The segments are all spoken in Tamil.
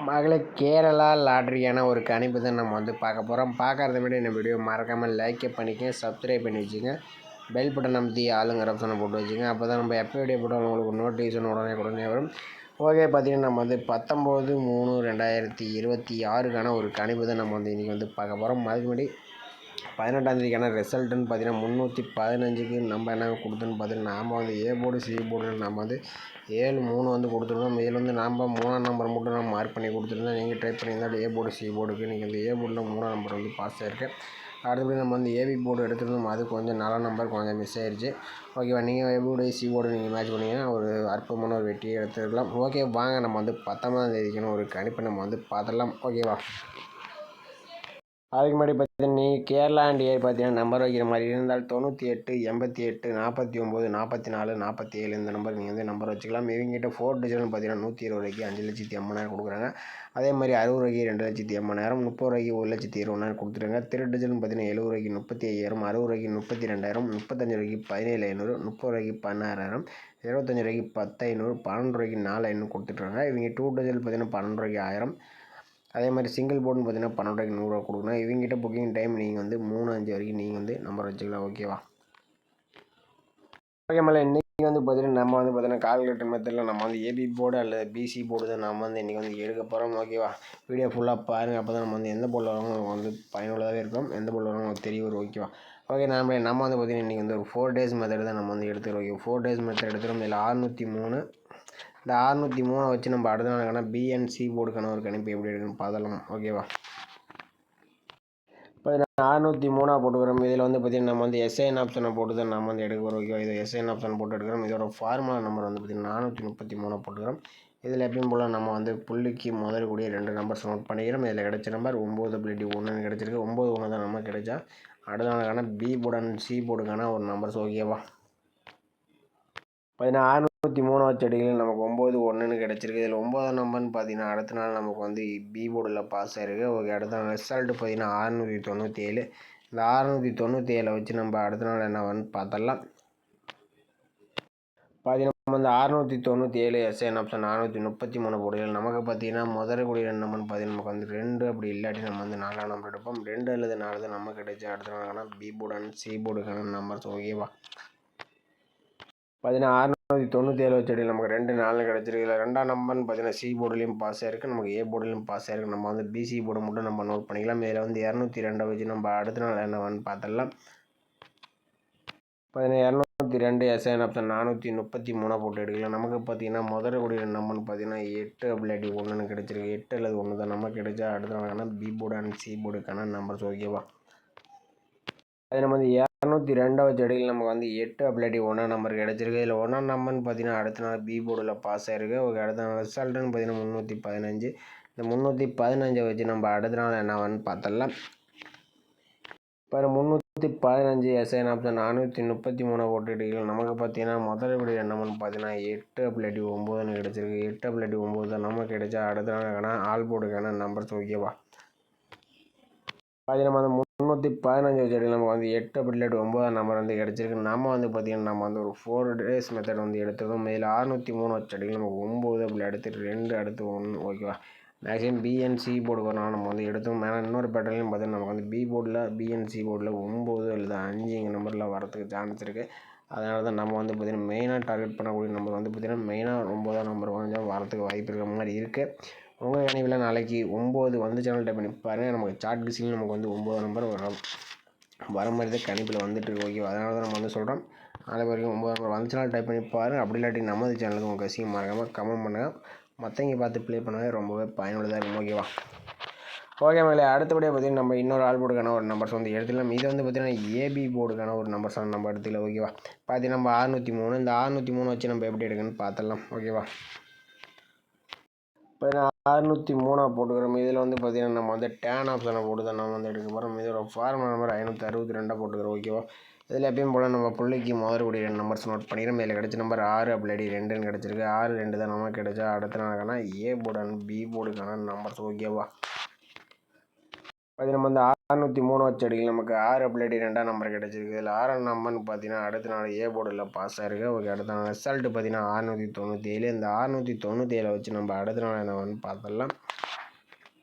மகளே கேரளா லாட்ரியான ஒரு கணிப்பு தான் நம்ம பார்க்க போகிறோம். பார்க்கறத விட இந்த வீடியோ மறக்காமல் லைக் பண்ணிக்கங்க, சப்ஸ்கிரைப் பண்ணி வச்சுங்க, பெல் பட்டன் அமைத்தி ஆளுங்கிற ஆப்ஷனை போட்டு வச்சுங்க. அப்போ தான் நம்ம எப்போ வீடியோ போட்டாலும் உங்களுக்கு நோட்டிஃபிகேஷன் உடனே வரும். ஓகே, பார்த்தீங்கன்னா நம்ம 19/3/2026 ஒரு கணிப்பு தான் நம்ம இன்றைக்கி பார்க்க போகிறோம். அதுக்கு முன்னாடி 18ஆம் ரிசல்ட்டுன்னு பார்த்தீங்கன்னா 315க்கு நம்ம என்ன கொடுத்தோன்னு பார்த்தீங்கன்னா நாம் ஏ போர்டு சி போர்டு நம்ம 7-3 கொடுத்துருந்தோம். இதில் நாம் 3ஆம் நம்பர் மட்டும் நம்ம மார்க் பண்ணி கொடுத்துருந்தோம். நீங்கள் ட்ரை பண்ணியிருந்தால் ஏ போர்டு சி போர்டுக்கு நீங்கள் இந்த ஏ போர்டில் 3ஆம் நம்பர் பாஸ் ஆகிருக்கு. அடுத்தபடி நம்ம ஏபி போர்டு எடுத்துருந்தோம். அது கொஞ்சம் 4ஆம் நம்பர் கொஞ்சம் மிஸ் ஆயிடுச்சு. ஓகேவா, நீங்கள் ஏ போர்டு சி போர்டு நீங்கள் மேட்ச் பண்ணிங்கன்னா ஒரு அற்புதமான ஒரு வெற்றியை எடுத்துக்கலாம். ஓகே, வாங்க நம்ம 19ஆம் தேதிக்கான ஒரு கணிப்பை நம்ம பார்த்துடலாம். ஓகேவா, அதுக்கு முன்னாடி பார்த்தீங்கன்னா நீங்கள் கேரளா அண்ட் ஏர் பார்த்தீங்கன்னா நம்பர் வைக்கிற மாதிரி இருந்தால் 98, 88, 49, 44, 47 இந்த நம்பர் நீங்கள் நம்பர் வச்சுக்கலாம். இவங்ககிட்ட 4 டிஜிட்னு பார்த்தீங்கன்னா 120 ரூபாய்க்கு 5,80,000 கொடுக்குறாங்க. அதே மாதிரி 60 ரூபாய்க்கு 2,80,000, 30 ரூபாய்க்கு 1,20,000 கொடுத்துருங்க. 3 டிஜிட்னு பார்த்தீங்கன்னா 70 ரூபாய்க்கு 35,000, 60 ரூபாய்க்கு 32,000, 35 ரூபாய்க்கு 17,500, 30 ரூபாய்க்கு 16,000, 25 ரூபாய்க்கு 10,500, 12 ரூபாய்க்கு 4,500 கொடுத்துட்றாங்க. இவங்க 2 டிஜிட் பார்த்தீங்கன்னா 12 ரூபாய்க்கு 1000. அதே மாதிரி சிங்கிள் போர்டுன்னு பார்த்தீங்கன்னா 12 ரூபாய்க்கு 100 ரூபா கொடுக்கணும். இவங்ககிட்ட புக்கிங் டைம் நீங்கள் 3-5 வரைக்கும் நீங்கள் நம்பர் வச்சுக்கலாம். ஓகேவா, ஓகே மேலே இன்றைக்கி பார்த்தீங்கன்னா நம்ம பார்த்தீங்கன்னா கால்குலேட்டர் மெத்தடில் நம்ம ஏபி போர்டு அல்லது பிசி போர்டு தான் நம்ம இன்றைக்கி எடுக்க போகிறோம். ஓகேவா, வீடியோ ஃபுல்லாக பாருங்கள். அப்போ தான் நம்ம எந்த போர்டில் வரவங்க உங்களுக்கு பயனுள்ளதாகவே இருக்கும், எந்த போர்டில் வரவங்க உங்களுக்கு தெரிய வரும். ஓகேவா, ஓகே, நம்ம பார்த்தீங்கன்னா இன்றைக்கி ஒரு 4 டேஸ் மெத்தட் தான் நம்ம எடுத்துக்கிறோம். ஓகே, 4 டேஸ் மெத்தட் எடுத்துகிறோம். இதில் 603 இந்த 603 வச்சு நம்ம அடுத்த நாளுக்கான பிஎன்சி போர்டுக்கான ஒரு கணிப்பு எப்படி இருக்குன்னு பார்க்கலாம். ஓகேவா, இப்போ 603 போட்டுக்கிறோம். இதில் பார்த்தீங்கன்னா நம்ம எஸ்ஐஎன் ஆப்ஷனை போட்டு தான் நம்ம எடுக்க போகிறோம். ஓகேவா, இது எஸ்ஐஎன் ஆப்ஷன் போட்டு எடுக்கிறோம். இதோட ஃபார்முலா நம்பர் பார்த்தீங்கன்னா 433 போட்டுக்கிறோம். இதில் எப்பயும் போல் நம்ம புள்ளிக்கு முதல்கூடிய 2 நம்பர்ஸ் நோட் பண்ணிக்கிறோம். இதில் கிடைச்ச நம்பர் 9/1 கிடச்சிருக்கு. 9 தான் நம்ம கிடைச்சா அடுத்த நாளுக்கான பி போர்டு அண்ட் சி போர்டுக்கான ஒரு நம்பர்ஸ். ஓகேவா, 603 வச்ச அடிகளில் நமக்கு 9/1 கிடச்சிருக்கு. இதில் 9ஆம் நம்பர்னு பார்த்தீங்கன்னா அடுத்த நாள் நமக்கு பி போர்டில் பாஸ் ஆகிருக்கு. ஓகே, அடுத்த நாள் ரிசல்ட்டு பார்த்தீங்கன்னா 697. இந்த 697 வச்சு நம்ம அடுத்த நாள் என்ன பார்த்துடலாம். பார்த்தீங்கன்னா நம்ம 697 எஸ்ஐஎன் ஆப்ஷன் 433 போர்டுகள் நமக்கு பார்த்தீங்கன்னா முதல் கூடிய 2 நம்பர்னு பார்த்தீங்கன்னா நமக்கு 2 அப்படி இல்லாட்டி நம்ம 4ஆம் நம்பர் எடுப்போம். 2 அல்லது 4 தான் நம்ம கிடைச்ச அடுத்த நாளுக்கான பி போர்டு அண்ட் சி போர்டுக்கான நம்பர்ஸ். ஓகேவா, பார்த்தீங்கன்னா 697 வச்சடியில் நமக்கு 2 4 கிடச்சிருக்கு. இதில் 2ஆம் நம்பர்னு பார்த்தீங்கன்னா சி போர்டுலேயும் பாஸ் ஆகிருக்கு, நமக்கு ஏ போர்டுலேயும் பாஸ் ஆகிருக்கு. நம்ம பிசி போர்டு மட்டும் நம்ம நோட் பண்ணிக்கலாம். இதில் 202 வச்சு நம்ம அடுத்த நாள் என்னன்னு பார்த்துடலாம். பார்த்தீங்கன்னா 202 எஸ்ஐஎன் ஆப்ஷன் 433 போட்டு எடுக்கலாம். நமக்கு பார்த்தீங்கன்னா முதல் கூடிய நம்பர்னு பார்த்தீங்கன்னா 8 அப்படி 1 கிடச்சிருக்கு. 8 அல்லது 1 தான் நமக்கு கிடைச்சா அடுத்த நாளுக்கான பி போர்டு அண்ட் சி போர்டுக்கான நம்பர்ஸ். ஓகேவா, அது நம்ம 202 வச்ச அடியில் நமக்கு 8 அப்படி 1ஆம் நம்பர் கிடச்சிருக்கு. இதில் 1ஆம் நம்பர்னு பார்த்தீங்கன்னா அடுத்த நாள் பி போர்டில் பாஸ் ஆகிருக்கு. ஓகே, அடுத்த நாள் ரிசல்ட்டுன்னு பார்த்தீங்கன்னா 315. இந்த 315 வச்சு நம்ம அடுத்த நாள் என்னன்னு பார்த்துடலாம். இப்போ 315 எஸ்ஐஎன் ஆப்ஷன் 433 போட்டு எடுக்கலாம். நமக்கு பார்த்தீங்கன்னா முதல் கூடிய நம்பர்னு பார்த்தீங்கன்னா 8 அப்படி 9 கிடச்சிருக்கு. 8 அப்படி 9 தான் நமக்கு கிடைச்சா அடுத்த நாளுக்கான ஆல் போர்டுக்கான நம்பர்ஸ். ஓகேவா, பார்த்தீங்கன்னா நம்ம 315 வச்சு நமக்கு 8 அப்படி 9ஆம் நம்பர் கிடச்சிருக்கு. நம்ம பார்த்தீங்கன்னா நம்ம ஒரு 4 டேஸ் மெத்தட் எடுத்துக்கோம். இதில் 603 வச்சு அடிக்கலாம். நமக்கு 9 அப்படி அடுத்து 2 அடுத்து 1. ஓகேவா, மேக்ஸிமம் பிஎன்சி போர்டு வரணும் நம்ம எடுத்தோம். ஏன்னா இன்னொரு பேட்டர்லையும் பார்த்தீங்கன்னா நமக்கு பி போர்டில் பிஎன்சி போர்டில் 9 அல்லது 5 நம்பரில் வரதுக்கு சான்ஸ் இருக்குது. அதனால தான் நம்ம பார்த்தீங்கன்னா மெயினாக டார்கெட் பண்ணக்கூடிய நம்பர் பார்த்தீங்கன்னா மெயினாக 9ஆம் நம்பர் கொஞ்சம் வரத்துக்கு வாய்ப்பு இருக்கிற மாதிரி இருக்குது. உங்கள் கணிப்பில் நாளைக்கு 9 சேனல் டைப் பண்ணி பாருங்கள். நமக்கு சார்ட் கிசிங் நமக்கு 9ஆம் நம்பர் வர மாதிரி தான் கணிப்பில் வந்துட்டு. ஓகே, அதனால தான் நம்ம சொல்கிறோம். நாளை வரைக்கும் 9ஆம் நம்பர் சேனல் டைப் பண்ணி பாருங்கள். அப்படி இல்லாட்டி நமது சேனலுக்கு உங்கள் கசிங் மறக்காமல் கமெண்ட் பண்ணுங்கள். மற்றவங்க பார்த்து ப்ளே பண்ணவே ரொம்பவே பயனுள்ளதாக இருக்கும். ஓகேவா, ஓகே மேலே அடுத்தபடியாக பார்த்தீங்கன்னா நம்ம இன்னொரு ஆல் போர்டுக்கான ஒரு நம்பர்ஸ் எடுத்துக்கலாம். இது பார்த்தீங்கன்னா ஏபி போர்டுக்கான ஒரு நம்பர்ஸான நம்ம எடுத்துக்கலாம். ஓகேவா, பார்த்தீங்கன்னா நம்ம 603 இந்த 603 வச்சு நம்ம எப்படி எடுக்கணும்னு பார்த்துடலாம். ஓகேவா, இப்போ 603 போட்டுக்கிறோம். இதில் பார்த்தீங்கன்னா நம்ம டேன் ஆப்ஷனை போட்டு தான் நம்ம எடுக்க போகிறோம். இதோட ஃபார்முலா நம்பர் 562 போட்டுக்கிறோம். ஓகேவா, இதில் எப்பயும் போல் நம்ம புள்ளிக்கு முதல் கூடிய 2 நம்பர்ஸ் நோட் பண்ணிக்கிறோம். இதில் கிடைச்ச நம்பர் 6 அப்படி 2 கிடச்சிருக்கு. 6 2 தான் நமக்கு கிடைச்சா அடுத்த நாளுக்கான ஏ போர்டு அண்ட் பி போர்டுக்கான நம்பர்ஸ். ஓகேவா, அது நம்ம 603 வச்சு அடிக்கல நமக்கு 6 அப்படி 2ஆம் நம்பர் கிடச்சிருக்கு. இதில் 6ஆம் நம்பர்னு பார்த்தீங்கன்னா அடுத்த நாள் ஏ போர்டில் பாஸ் ஆகிருக்கு. ஓகே, அடுத்த நாள் ரிசல்ட்டு பார்த்தீங்கன்னா 697. இந்த 697 வச்சு நம்ம அடுத்த நாள் என்னன்னு பார்த்துடலாம்.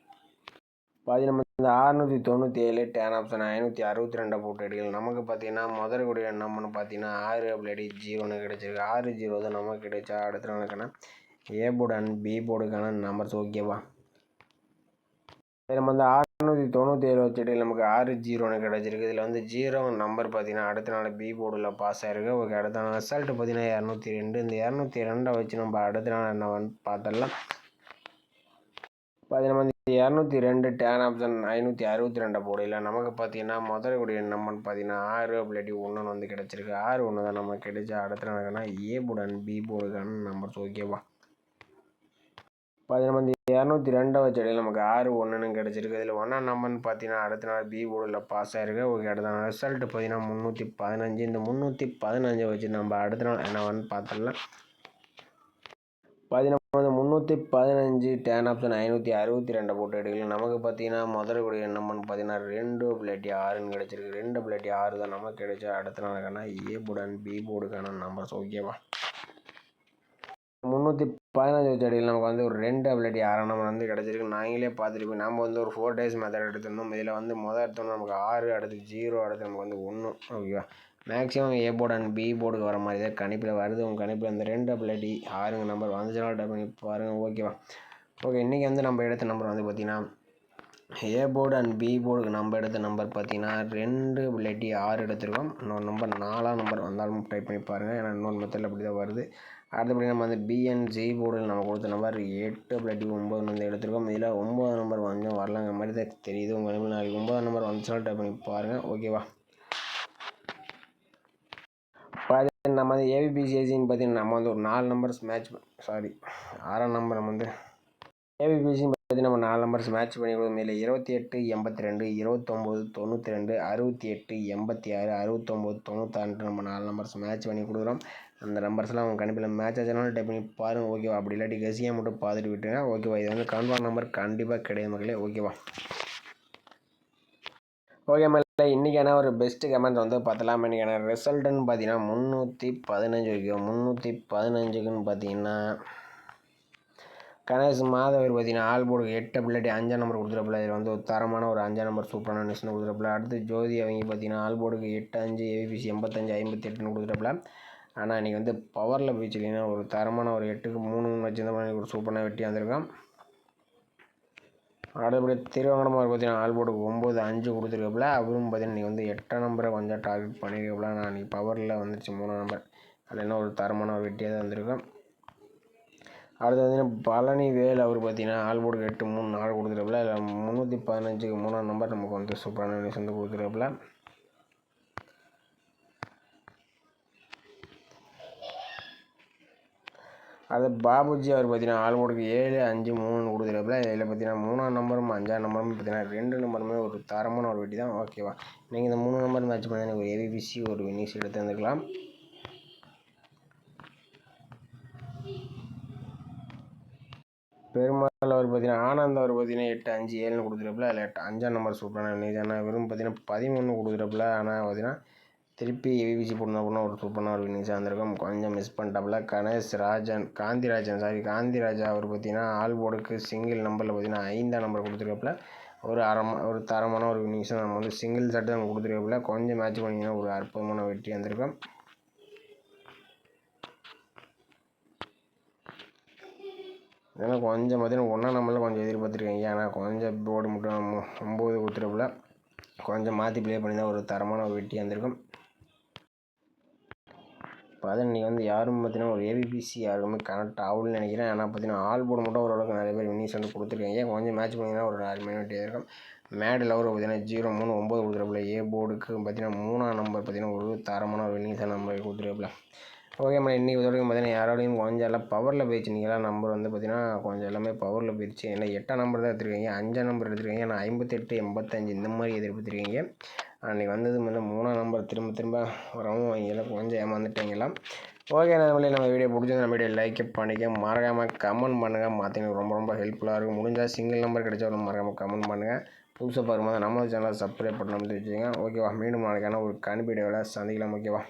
நம்ம இந்த 697 டேன் ஆப்ஷன் 562 போட்டு அடிக்கலாம். நமக்கு பார்த்தீங்கன்னா முதற்கூடிய நம்மன்னு பார்த்தீங்கன்னா 6 அப்படி 0ன்னு கிடச்சிருக்கு. 6 0 தான் நமக்கு கிடைச்சா அடுத்த நாளுக்கான ஏ போர்டு அண்ட் பி போர்டுக்கான நம்பர்ஸ் ஓகேவா. நம்ம வந்து 697 வச்சுட்டு நமக்கு 6 0ன்னு கிடச்சிருக்கு. இதில் வந்து 0 நம்பர் பார்த்தீங்கன்னா அடுத்த நாள் பி போர்டில் பாஸ் ஆகிருக்கு. ஓகே, அடுத்த நாள் ரிசல்ட் பார்த்தீங்கன்னா 202. இந்த 202 வச்சு நம்ம அடுத்த நாள் என்ன பார்த்தலாம். நம்ம வந்து 202 டேன் ஆப்ஷன் 562 போடையில் நமக்கு பார்த்தீங்கன்னா முதற்கூடிய நம்பர்னு பார்த்தீங்கன்னா 6 அப்படி 1 வந்து கிடச்சிருக்கு. 6 1 தான் நமக்கு கிடைச்சா அடுத்த நாளுக்கான ஏ போர்டு அண்ட் பி போர்டுக்கான நம்பர்ஸ் ஓகேவா. நம்ம வந்து 202 வச்சு அடியில் நமக்கு 6 1ன்னு கிடச்சிருக்கு. இதில் 1ஆம் நம்பர்னு பார்த்தீங்கன்னா அடுத்த நாள் பி போர்டில் பாஸ் ஆகிருக்கு. ஓகே, அடுத்த நாள் ரிசல்ட் பார்த்தீங்கன்னா 315. இந்த 315 வச்சு நம்ம அடுத்த நாள் என்னவான்னு பார்த்துடலாம். நம்ம வந்து 315 டேன் ஆப்ஷன் 562 போட்டு எடுக்கலாம். நமக்கு பார்த்தீங்கன்னா முதற்கூடிய நம்பர்னு பார்த்தீங்கன்னா 2 பிளேட்டி 6ன்னு கிடச்சிருக்கு. 2 பிளேட்டி 6 தான் நமக்கு கிடைச்சா அடுத்த நாளுக்கான ஏ போர்டு அண்ட் பி போர்டுக்கான நம்பர்ஸ் ஓகேவா. 315 வச்சு அடியில் நமக்கு வந்து ஒரு 2 பிளேட்டி 6 நம்பர் வந்து கிடச்சிருக்கு. நாங்களே பார்த்துருப்போம். நம்ம வந்து ஒரு 4 days மெத்தட் எடுத்திருந்தோம். இதில் வந்து எடுத்தோம்னா நமக்கு 6, அடுத்து 0, அடுத்து நமக்கு வந்து 1 ஓகேவா. Maximum A board and B போர்டுக்கு வர மாதிரி தான் கணிப்பில் வருது. உங்கள் கணிப்பில் அந்த 2 பிளேட்டி 6 நம்பர் வந்துச்சுனா டைப் பண்ணி பாருங்கள் ஓகேவா. ஓகே, இன்றைக்கி வந்து நம்ம எடுத்த நம்பர் வந்து பார்த்திங்கன்னா ஏ போர்டு அண்ட் பி போர்டுக்கு நம்ம எடுத்த நம்பர் பார்த்தீங்கன்னா 2 பிளேட்டி 6 எடுத்திருக்கோம். இன்னொரு நம்பர் 4ஆம் நம்பர் வந்தாலும் டைப் பண்ணி பாருங்கள். ஏன்னா இன்னொரு மெத்தடில் அப்படி தான் வருது. அடுத்தபடி நம்ம வந்து பி அண்ட் ஜி போர்டில் நம்ம கொடுத்த நம்பர் 8 பிளேட்டி 9 வந்து எடுத்திருக்கோம். இதில் 9 நம்பர் கொஞ்சம் வரலாங்க மாதிரி தான் தெரியுது. உங்களுக்கு நாளைக்கு 9 நம்பர் வந்துச்சுனா டைப் பண்ணி பாருங்கள் ஓகேவா. நம்ம வந்து ஏபிபிசிஎஸ்சின்னு பார்த்தீங்கன்னா நம்ம வந்து ஒரு 4 நம்பர்ஸ் மேட்ச் 6ஆம் நம்பர் நம்ம வந்து ஏபிபிசின்னு பார்த்தீங்கன்னா நம்ம 4 நம்பர்ஸ் மேட்ச் பண்ணி கொடுக்கும். இதில் 28 82 29 92 68 86 69 96 நம்ம 4 நம்பர்ஸ் மேட்ச் பண்ணி கொடுக்குறோம். அந்த நம்பர்ஸ்லாம் அவங்க கண்டிப்பாக மேட்ச் ஆச்சுனாலும் டைப் பண்ணி பாருங்கள் ஓகேவா. அப்படி இல்லாட்டி கசியாக மட்டும் பார்த்துட்டு விட்டுருங்க ஓகேவா. இது வந்து கன்ஃபார்ம் நம்பர் கண்டிப்பாக கிடையாது மக்களே ஓகேவா. ஓகே மேலே இன்றைக்கான ஒரு பெஸ்ட்டு கமெண்ட் வந்து பார்த்தலாம். இன்றைக்கான ரிசல்ட்டுன்னு பார்த்தீங்கன்னா 315 ஓகேவா. 315க்குன்னு பார்த்தீங்கன்னா கணேஷ் மாதவர் பார்த்தீங்கன்னா ஆல் போர்டுக்கு 8 பிள்ளைட்டி 5ஆம் நம்பர் கொடுத்துருப்பில்ல. இதில் வந்து ஒரு தரமான ஒரு 5ஆம் நம்பர் சூப்பரான நிஷன் கொடுத்துருப்பில்ல. அடுத்து ஜோதி அவங்க பார்த்தீங்கன்னா ஆல் போர்டுக்கு 8 5 ஏபிசி 85 58ன்னு கொடுத்துருப்பில்ல. ஆனால் இன்றைக்கி வந்து பவரில் போயிடுச்சுன்னா ஒரு தரமான ஒரு 8க்கு 3 வச்சுருந்தா ஒரு சூப்பரான வெட்டி வந்திருக்கோம். அடுத்தபடி திருவங்கடமாக பார்த்தீங்கன்னா ஆல் போர்டுக்கு 9 5 கொடுத்துருக்கப்பில்ல. அவரும் பார்த்தீங்கன்னா இன்றைக்கி வந்து 8ஆம் நம்பரை கொஞ்சம் டார்கெட் பண்ணியிருக்கப்பில்ல. நான் இன்றைக்கி பவரில் வந்துச்சு 3ஆம் நம்பர். அதில் என்ன ஒரு தரமான ஒரு வெட்டியாக தான் வந்திருக்கோம். அடுத்து பார்த்தீங்கன்னா பழனி வேல் அவர் பார்த்தீங்கன்னா ஆல் போர்டுக்கு 8 3 4 கொடுத்துருப்பில்ல. இல்லை 315க்கு 3ஆம் நம்பர் நமக்கு வந்து சூப்பரான நியூஸ் வந்து கொடுத்துருப்பில்ல. அது பாபுஜி அவர் பார்த்தீங்கன்னா ஆல் போர்டுக்கு 7 5 3 கொடுத்துருப்பில்ல. இதில் பார்த்தீங்கன்னா 3ஆம் நம்பரும் 5ஆம் நம்பரும் பார்த்தீங்கன்னா 2 நம்பருமே ஒரு தரமான ஒரு வெட்டி தான் ஓகேவா. நீங்கள் இந்த 3 நம்பர் மேட்ச் பண்ணி எனக்கு ஒரு ஏபிபிசி ஒரு வின்னிங்ஸ் எடுத்து வந்துக்கலாம். பெருமாள் அவர் பார்த்தீங்கன்னா ஆனந்த் அவர் பார்த்தீங்கன்னா 8 5 7ன்னு கொடுத்துருப்பில்ல. அதில் 5ஆம் நம்பர் சூப்பரான நியூஸ். ஆனால் வெறும் பார்த்தீங்கன்னா 13 கொடுத்துருப்பில்ல. ஆனால் பார்த்தீங்கன்னா திருப்பி ஏபிசி போடணும் ஒரு சூப்பரான ஒரு நியூஸாக இருந்திருக்கும். கொஞ்சம் மிஸ் பண்ணிட்டாப்புல. கணேஷ் ராஜன் காந்திராஜா அவர் பார்த்தீங்கன்னா ஆல் போர்டுக்கு சிங்கிள் நம்பரில் பார்த்தீங்கன்னா 5ஆம் நம்பர் கொடுத்துருப்பில்ல. ஒரு தரமான ஒரு நியூஸாக நம்ம வந்து சிங்கிள் செட்டு நம்ம கொடுத்துருப்பில்ல. கொஞ்சம் மேட்ச் பண்ணிங்கன்னா ஒரு அற்புதமான வெற்றி வந்திருக்கும். ஏன்னா கொஞ்சம் பார்த்தீங்கன்னா 1ஆம் நம்பரில் கொஞ்சம் எதிர்பார்த்துருக்கீங்க. ஆனால் கொஞ்சம் போர்டு மட்டும் 9 கொடுத்துருப்பில்ல. கொஞ்சம் மாற்றி ப்ளே பண்ணி தான் ஒரு தரமான ஒரு வெட்டி வந்திருக்கும். இப்போ அதை இன்றைக்கி வந்து யாரும் பார்த்தீங்கன்னா ஒரு ஏபிபிசி யாருக்குமே கனெக்ட் ஆகும்னு நினைக்கிறேன். ஆனால் பார்த்தீங்கன்னா ஆல் போர்டு மட்டும் ஓரளவுக்கு நிறைய பேர் வின்னிங்ஸ் வந்து கொடுத்துருக்கீங்க. கொஞ்சம் மேட்ச் பண்ணிங்கன்னா ஒரு 6 மணி வெட்டியாக இருக்கும். மேடில் ஒரு பார்த்தீங்கன்னா 0 3 9 கொடுத்துருப்பில்ல. ஏ போர்டுக்கு பார்த்தீங்கன்னா 3ஆம் நம்பர் பார்த்தீங்கன்னா ஒரு தரமான ஒரு வின்னிங்ஸாக நம்பர் கொடுத்துருப்பில்ல. ஓகே மேடம், இன்றைக்கி வரைக்கும் பார்த்தீங்கன்னா யாரோடையும் கொஞ்சம் எல்லாம் பவரில் போயிடுச்சு. நீங்களாம் நம்பர் வந்து பார்த்தீங்கன்னா கொஞ்சம் எல்லாமே பவரில் போயிடுச்சு. ஏன்னா 8ஆம் நம்பர் தான் எடுத்துருக்கீங்க, 5ஆம் நம்பர் எடுத்துருக்கீங்க. ஆனால் 58 85 இந்த மாதிரி எதிர்பார்த்துருக்கீங்க. அன்றைக்கி வந்தது வந்து 3ஆம் நம்பர் திரும்ப வரவும் எல்லாம் கொஞ்சம் ஏமாந்துட்டீங்களாம். ஓகே நம்மளே நம்ம வீடியோ பிடிச்சது நம்ம வீடியோ லைக் பண்ணிக்க மறக்காமல் கமெண்ட் பண்ணுங்கள். மாற்றிங்களுக்கு ரொம்ப ஹெல்ப்ஃபுல்லாக இருக்கும். முடிஞ்சால் சிங்கிள் நம்பர் கிடைச்சா ஒரு மறக்காமல் கமெண்ட் பண்ணுங்கள். புதுசாக பார்க்கும்போது நம்ம சேனலை சப்ஸ்கிரைப் பண்ணி வச்சுக்கோங்க ஓகேவா. மீண்டும் நாளைக்கான ஒரு கணிப்பு வீடியோவில் சந்திக்கலாம் ஓகேவா.